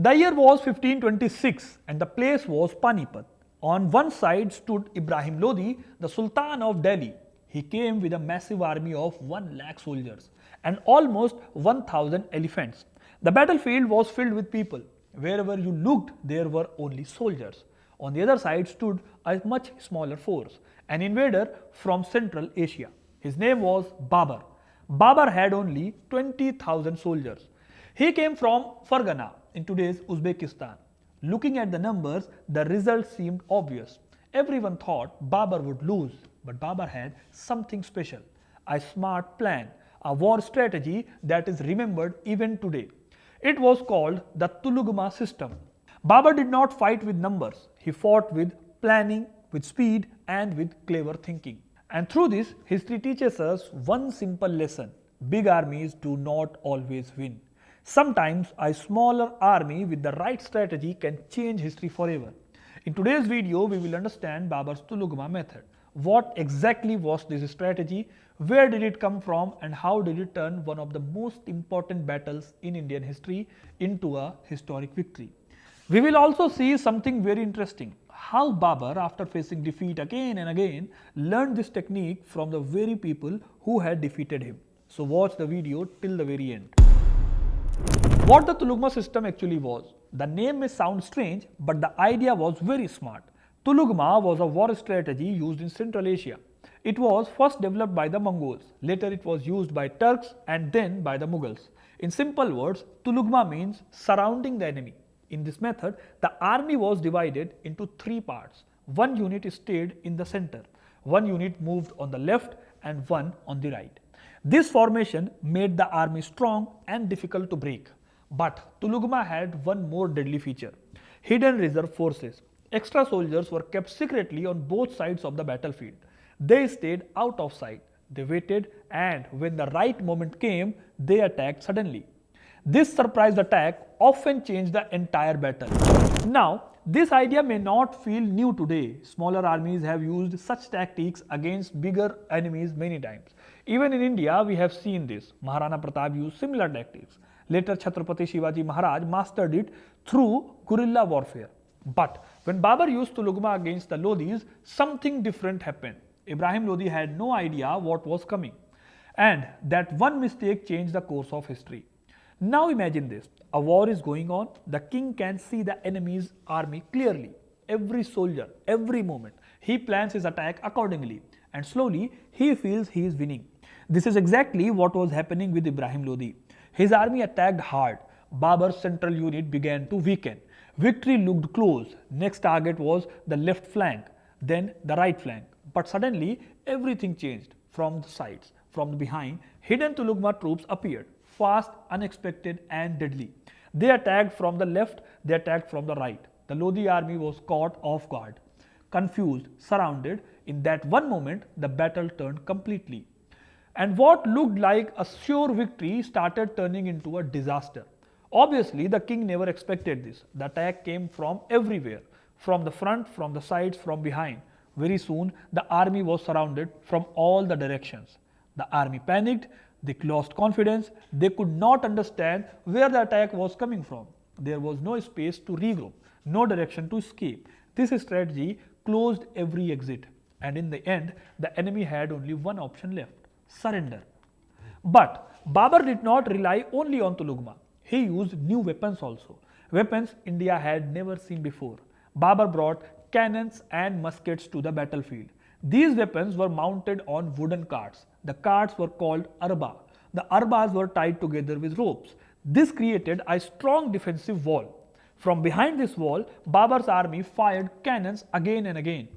The year was 1526 and the place was Panipat. On one side stood Ibrahim Lodi, the Sultan of Delhi. He came with a massive army of 1 lakh soldiers and almost 1000 elephants. The battlefield was filled with people. Wherever you looked, there were only soldiers. On the other side stood a much smaller force, an invader from Central Asia. His name was Babur. Babur had only 20,000 soldiers. He came from Fargana in today's Uzbekistan. Looking at the numbers, the result seemed obvious. Everyone thought Babur would lose, but Babur had something special, a smart plan, a war strategy that is remembered even today. It was called the Tulughma System. Babur did not fight with numbers. He fought with planning, with speed, and with clever thinking. And through this, history teaches us one simple lesson: big armies do not always win. Sometimes a smaller army with the right strategy can change history forever. In today's video, we will understand Babur's Tulughma method. What exactly was this strategy, where did it come from, and how did it turn one of the most important battles in Indian history into a historic victory. We will also see something very interesting: how Babur, after facing defeat again and again, learned this technique from the very people who had defeated him. So watch the video till the very end. What the Tulughma system actually was. The name may sound strange, but the idea was very smart. Tulughma was a war strategy used in Central Asia. It was first developed by the Mongols, later it was used by Turks and then by the Mughals. In simple words, Tulughma means surrounding the enemy. In this method, the army was divided into 3 parts. One unit stayed in the center, one unit moved on the left and one on the right. This formation made the army strong and difficult to break. But Tulughma had one more deadly feature: hidden reserve forces. Extra soldiers were kept secretly on both sides of the battlefield. They stayed out of sight. They waited, and when the right moment came, they attacked suddenly. This surprise attack often changed the entire battle. Now, this idea may not feel new today. Smaller armies have used such tactics against bigger enemies many times. Even in India, we have seen this. Maharana Pratap used similar tactics. Later, Chhatrapati Shivaji Maharaj mastered it through guerrilla warfare. But when Babur used Tulughma against the Lodis, something different happened. Ibrahim Lodi had no idea what was coming. And that one mistake changed the course of history. Now imagine this: a war is going on, the king can see the enemy's army clearly. Every soldier, every moment, he plans his attack accordingly, and slowly he feels he is winning. This is exactly what was happening with Ibrahim Lodi. His army attacked hard. Babur's central unit began to weaken. Victory looked close. Next target was the left flank, then the right flank. But suddenly everything changed. From the sides, from behind, hidden Tulughma troops appeared. Fast, unexpected, and deadly. They attacked from the left, they attacked from the right. The Lodi army was caught off guard, confused, surrounded. In that one moment, the battle turned completely. And what looked like a sure victory started turning into a disaster. Obviously, the king never expected this. The attack came from everywhere, from the front, from the sides, from behind. Very soon, the army was surrounded from all the directions. The army panicked. They lost confidence. They could not understand where the attack was coming from. There was no space to regroup, no direction to escape. This strategy closed every exit, and in the end, the enemy had only one option left: surrender. But Babur did not rely only on Tulughma. He used new weapons also, weapons India had never seen before. Babur brought cannons and muskets to the battlefield. These weapons were mounted on wooden carts. The carts were called Arba. The Arbas were tied together with ropes. This created a strong defensive wall. From behind this wall, Babur's army fired cannons again and again.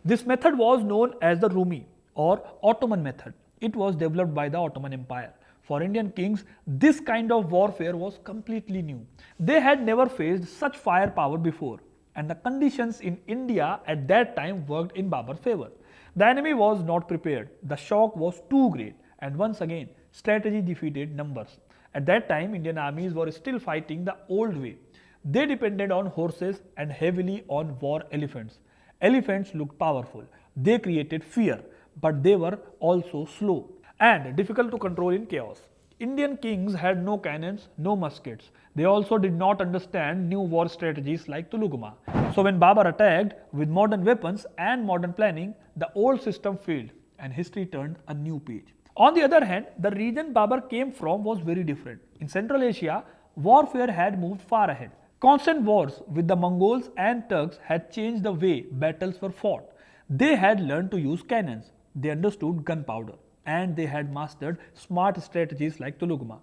This method was known as the Rumi or Ottoman method. It was developed by the Ottoman Empire. For Indian kings, this kind of warfare was completely new. They had never faced such firepower before, and the conditions in India at that time worked in Babur's favor. The enemy was not prepared. The shock was too great, and once again, strategy defeated numbers. At that time, Indian armies were still fighting the old way. They depended on horses and heavily on war elephants. Elephants looked powerful. They created fear, but they were also slow and difficult to control in chaos. Indian kings had no cannons, no muskets. They also did not understand new war strategies like Tulughma. So when Babur attacked with modern weapons and modern planning, the old system failed and history turned a new page. On the other hand, the region Babur came from was very different. In Central Asia, warfare had moved far ahead. Constant wars with the Mongols and Turks had changed the way battles were fought. They had learned to use cannons, they understood gunpowder, and they had mastered smart strategies like Tulughma.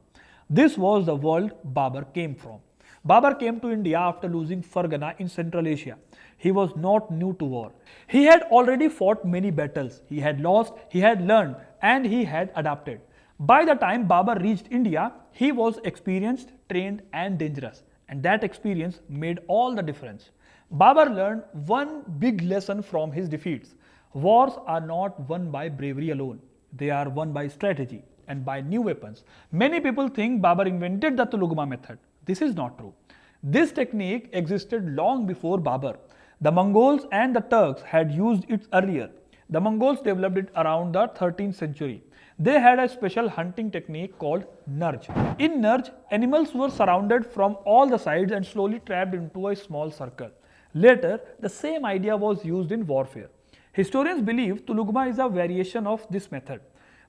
This was the world Babur came from. Babur came to India after losing Fargana in Central Asia. He was not new to war. He had already fought many battles. He had lost, he had learned, and he had adapted. By the time Babur reached India, he was experienced, trained, and dangerous. And that experience made all the difference. Babur learned one big lesson from his defeats. Wars are not won by bravery alone. They are won by strategy and by new weapons. Many people think Babur invented the Tulughma method. This is not true. This technique existed long before Babur. The Mongols and the Turks had used it earlier. The Mongols developed it around the 13th century. They had a special hunting technique called nurj. In nurj, animals were surrounded from all the sides and slowly trapped into a small circle. Later, the same idea was used in warfare. Historians believe Tulughma is a variation of this method.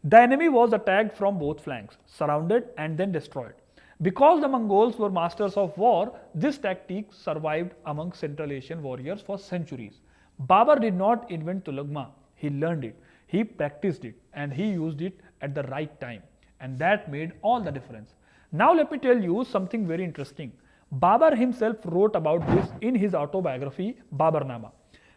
The enemy was attacked from both flanks, surrounded and then destroyed. Because the Mongols were masters of war, this tactic survived among Central Asian warriors for centuries. Babur did not invent Tulughma, he learned it. He practiced it and he used it at the right time, and that made all the difference. Now let me tell you something very interesting. Babur himself wrote about this in his autobiography Baburnama.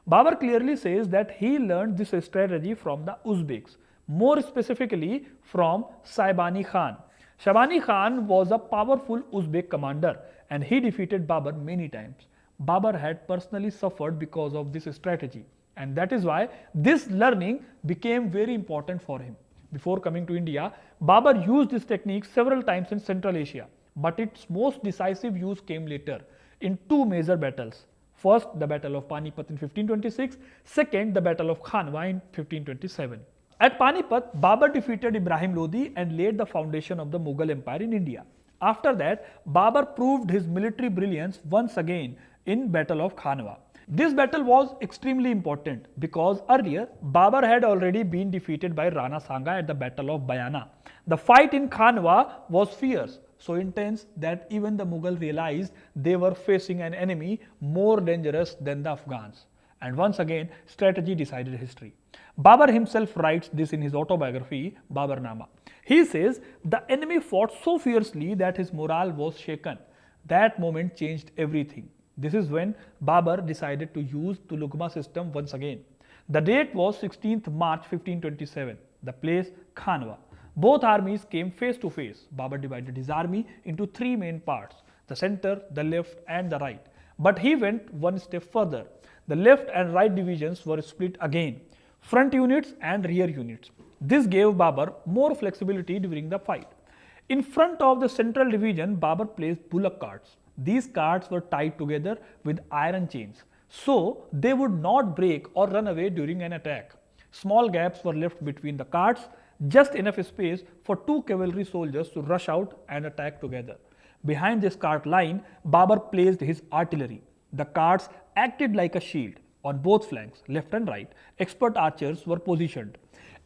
Babur clearly says that he learned this strategy from the Uzbeks, more specifically from Saibani Khan. Shabani Khan was a powerful Uzbek commander and he defeated Babur many times. Babur had personally suffered because of this strategy. And that is why this learning became very important for him. Before coming to India, Babur used this technique several times in Central Asia, but its most decisive use came later in two major battles. First, the Battle of Panipat in 1526, second, the Battle of Khanwa in 1527. At Panipat, Babur defeated Ibrahim Lodi and laid the foundation of the Mughal Empire in India. After that, Babur proved his military brilliance once again in Battle of Khanwa. This battle was extremely important because earlier Babur had already been defeated by Rana Sanga at the Battle of Bayana. The fight in Khanwa was fierce, so intense that even the Mughal realized they were facing an enemy more dangerous than the Afghans. And once again, strategy decided history. Babur himself writes this in his autobiography Baburnama. He says, the enemy fought so fiercely that his morale was shaken. That moment changed everything. This is when Babur decided to use Tulughma system once again. The date was 16th March 1527, the place Khanwa. Both armies came face to face. Babur divided his army into three main parts, the center, the left and the right. But he went one step further. The left and right divisions were split again, front units and rear units. This gave Babur more flexibility during the fight. In front of the central division, Babur placed bullock carts. These carts were tied together with iron chains, so they would not break or run away during an attack. Small gaps were left between the carts, just enough space for two cavalry soldiers to rush out and attack together. Behind this cart line, Babur placed his artillery. The carts acted like a shield. On both flanks, left and right, expert archers were positioned.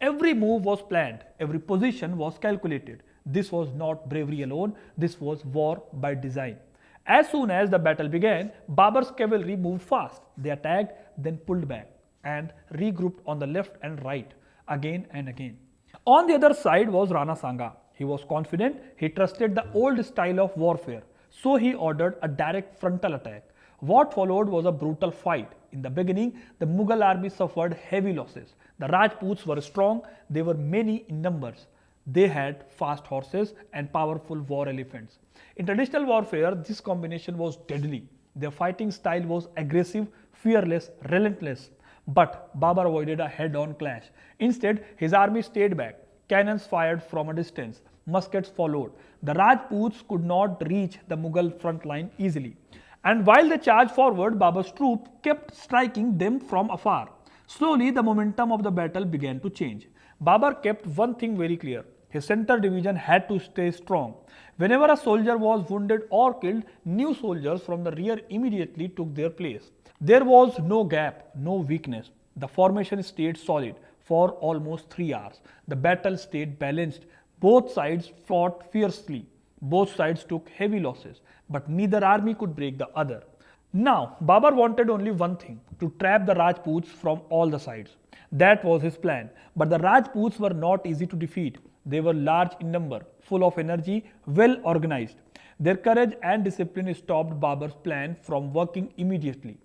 Every move was planned, every position was calculated. This was not bravery alone, this was war by design. As soon as the battle began, Babur's cavalry moved fast. They attacked, then pulled back and regrouped on the left and right again and again. On the other side was Rana Sanga. He was confident, he trusted the old style of warfare, so he ordered a direct frontal attack. What followed was a brutal fight. In the beginning, the Mughal army suffered heavy losses. The Rajputs were strong, they were many in numbers. They had fast horses and powerful war elephants. In traditional warfare, this combination was deadly. Their fighting style was aggressive, fearless, relentless. But Babur avoided a head-on clash. Instead, his army stayed back. Cannons fired from a distance. Muskets followed. The Rajputs could not reach the Mughal front line easily. And while they charged forward, Babur's troops kept striking them from afar. Slowly, the momentum of the battle began to change. Babur kept one thing very clear. His center division had to stay strong. Whenever a soldier was wounded or killed, new soldiers from the rear immediately took their place. There was no gap, no weakness. The formation stayed solid for almost 3 hours. The battle stayed balanced. Both sides fought fiercely. Both sides took heavy losses, but neither army could break the other. Now, Babur wanted only one thing, to trap the Rajputs from all the sides. That was his plan. But the Rajputs were not easy to defeat. They were large in number, full of energy, well organized. Their courage and discipline stopped Babur's plan from working immediately.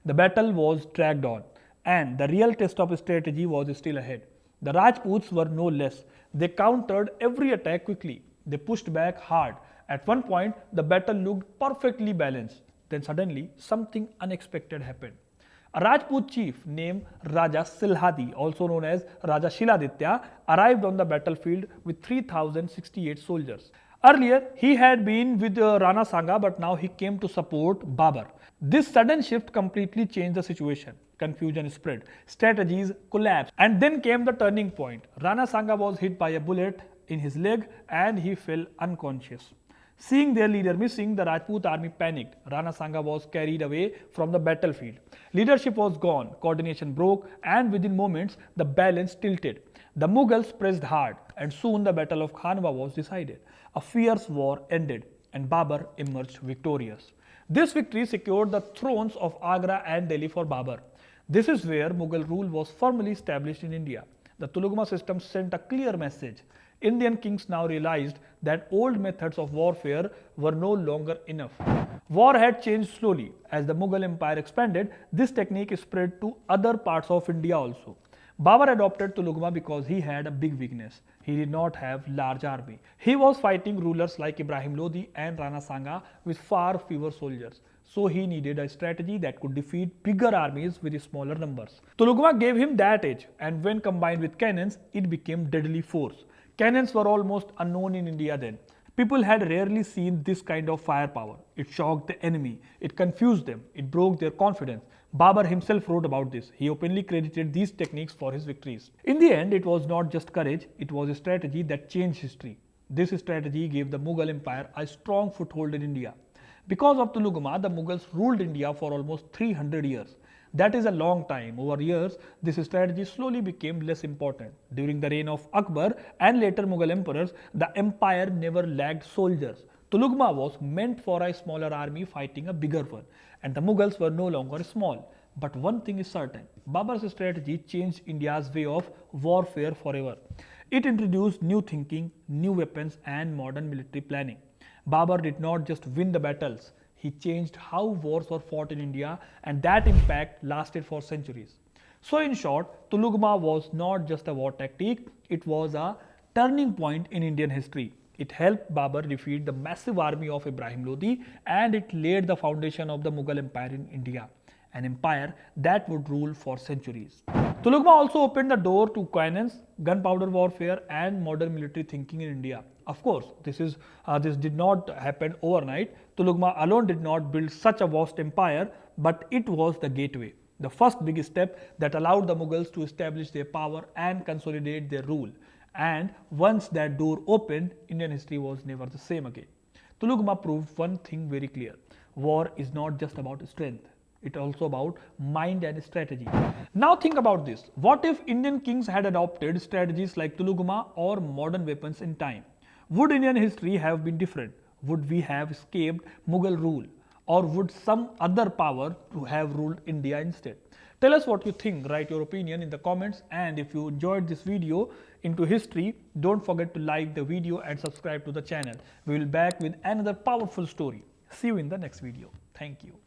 The battle was dragged on, and the real test of strategy was still ahead. The Rajputs were no less. They countered every attack quickly. They pushed back hard. At one point, the battle looked perfectly balanced. Then suddenly, something unexpected happened. A Rajput chief named Raja Silhadi, also known as Raja Shiladitya, arrived on the battlefield with 3068 soldiers. Earlier, he had been with Rana Sanga, but now he came to support Babur. This sudden shift completely changed the situation. Confusion spread, strategies collapsed, and then came the turning point. Rana Sanga was hit by a bullet in his leg and he fell unconscious. Seeing their leader missing, the Rajput army panicked. Rana Sanga was carried away from the battlefield. Leadership was gone, coordination broke, and within moments, the balance tilted. The Mughals pressed hard, and soon the Battle of Khanwa was decided. A fierce war ended, and Babur emerged victorious. This victory secured the thrones of Agra and Delhi for Babur. This is where Mughal rule was firmly established in India. The Tulughma system sent a clear message. Indian kings now realized that old methods of warfare were no longer enough. War had changed slowly. As the Mughal Empire expanded, this technique spread to other parts of India also. Babur adopted Tulughma because he had a big weakness. He did not have large army. He was fighting rulers like Ibrahim Lodi and Rana Sanga with far fewer soldiers. So he needed a strategy that could defeat bigger armies with smaller numbers. Tulughma gave him that edge, and when combined with cannons, it became deadly force. Cannons were almost unknown in India then. People had rarely seen this kind of firepower. It shocked the enemy, it confused them, it broke their confidence. Babur himself wrote about this. He openly credited these techniques for his victories. In the end, it was not just courage, it was a strategy that changed history. This strategy gave the Mughal Empire a strong foothold in India. Because of Tulughma, the Mughals ruled India for almost 300 years. That is a long time. Over years, this strategy slowly became less important. During the reign of Akbar and later Mughal emperors, the empire never lacked soldiers. Tulughma was meant for a smaller army fighting a bigger one, and the Mughals were no longer small. But one thing is certain, Babur's strategy changed India's way of warfare forever. It introduced new thinking, new weapons, and modern military planning. Babur did not just win the battles, he changed how wars were fought in India, and that impact lasted for centuries. So in short, Tulughma was not just a war tactic, it was a turning point in Indian history. It helped Babur defeat the massive army of Ibrahim Lodi, and it laid the foundation of the Mughal Empire in India, an empire that would rule for centuries. Tulughma also opened the door to cannons, gunpowder warfare, and modern military thinking in India. Of course, this did not happen overnight. Tulughma alone did not build such a vast empire, but it was the gateway, the first big step that allowed the Mughals to establish their power and consolidate their rule. And once that door opened, Indian history was never the same again. Tulughma proved one thing very clear: war is not just about strength. It's also about mind and strategy. Now think about this. What if Indian kings had adopted strategies like Tulughma or modern weapons in time? Would Indian history have been different? Would we have escaped Mughal rule? Or would some other power have ruled India instead? Tell us what you think. Write your opinion in the comments, and if you enjoyed this video into history, don't forget to like the video and subscribe to the channel. We will be back with another powerful story. See you in the next video. Thank you.